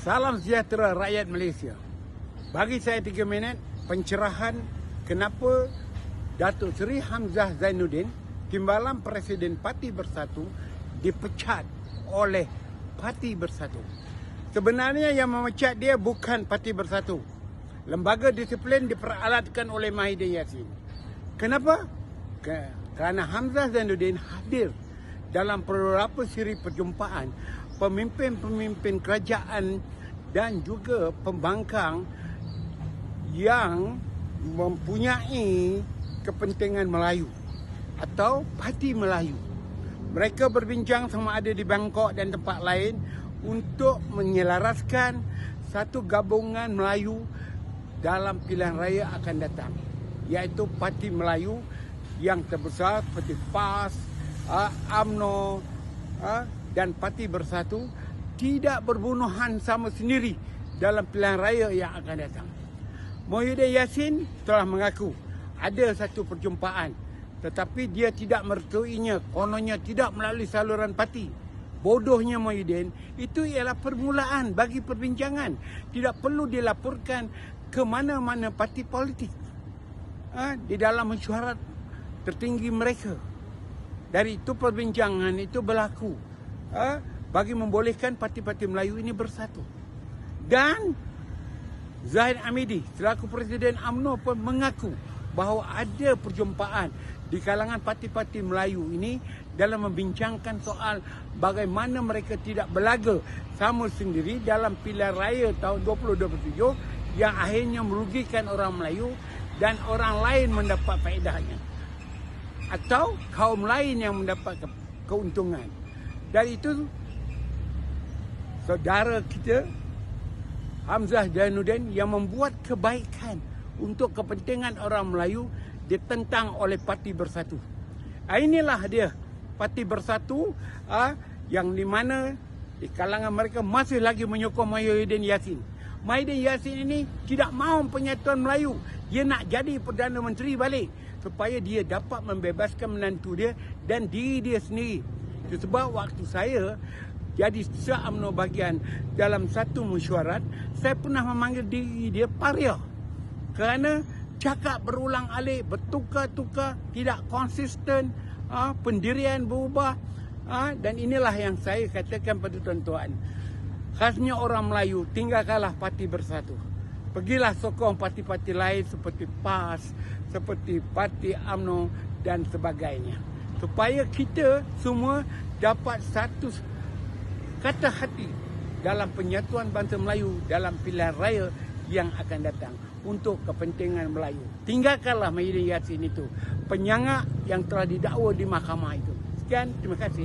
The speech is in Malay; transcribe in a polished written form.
Salam sejahtera rakyat Malaysia. Bagi saya 3 minit pencerahan kenapa Datuk Seri Hamzah Zainuddin, Timbalan Presiden Parti Bersatu, dipecat oleh Parti Bersatu. Sebenarnya yang memecat dia bukan Parti Bersatu. Lembaga disiplin diperalatkan oleh Mahidin Yassin. Kenapa? Kerana Hamzah Zainuddin hadir dalam beberapa siri perjumpaan pemimpin-pemimpin kerajaan dan juga pembangkang yang mempunyai kepentingan Melayu atau Parti Melayu. Mereka berbincang sama ada di Bangkok dan tempat lain untuk menyelaraskan satu gabungan Melayu dalam pilihan raya akan datang, iaitu Parti Melayu yang terbesar seperti PAS, UMNO dan Parti Bersatu tidak berbunuhan sama sendiri dalam pilihan raya yang akan datang. Mahidin Yassin telah mengaku ada satu perjumpaan, tetapi dia tidak mertuinya, kononnya tidak melalui saluran parti. Bodohnya Mahidin, itu ialah permulaan bagi perbincangan. Tidak perlu dilaporkan ke mana-mana parti politik di dalam mesyuarat tertinggi mereka. Dari itu perbincangan itu berlaku bagi membolehkan parti-parti Melayu ini bersatu. Dan Zahid Hamidi selaku Presiden UMNO pun mengaku bahawa ada perjumpaan di kalangan parti-parti Melayu ini dalam membincangkan soal bagaimana mereka tidak berlaga sama sendiri dalam pilihan raya tahun 2027 yang akhirnya merugikan orang Melayu dan orang lain mendapat faedahnya, atau kaum lain yang mendapat keuntungan. Dari itu, saudara kita Hamzah Zainuddin yang membuat kebaikan untuk kepentingan orang Melayu ditentang oleh Parti Bersatu. Inilah dia Parti Bersatu yang di mana di kalangan mereka masih lagi menyokong Mahidin Yassin. Mahidin Yassin ini tidak mahu penyatuan Melayu. Dia nak jadi Perdana Menteri balik supaya dia dapat membebaskan menantu dia dan diri dia sendiri. Sebab waktu saya jadi Setiausaha UMNO bahagian dalam satu mesyuarat, saya pernah memanggil diri dia paria. Kerana cakap berulang alik, bertukar-tukar, tidak konsisten, pendirian berubah. Dan inilah yang saya katakan pada tuan-tuan. Khasnya orang Melayu, tinggalkanlah Parti Bersatu. Pergilah sokong parti-parti lain seperti PAS, seperti Parti UMNO dan sebagainya. Supaya kita semua dapat satu kata hati dalam penyatuan bangsa Melayu dalam pilihan raya yang akan datang untuk kepentingan Melayu. Tinggalkanlah Mahidin Yassin itu, penyangak yang telah didakwa di mahkamah itu. Sekian, terima kasih.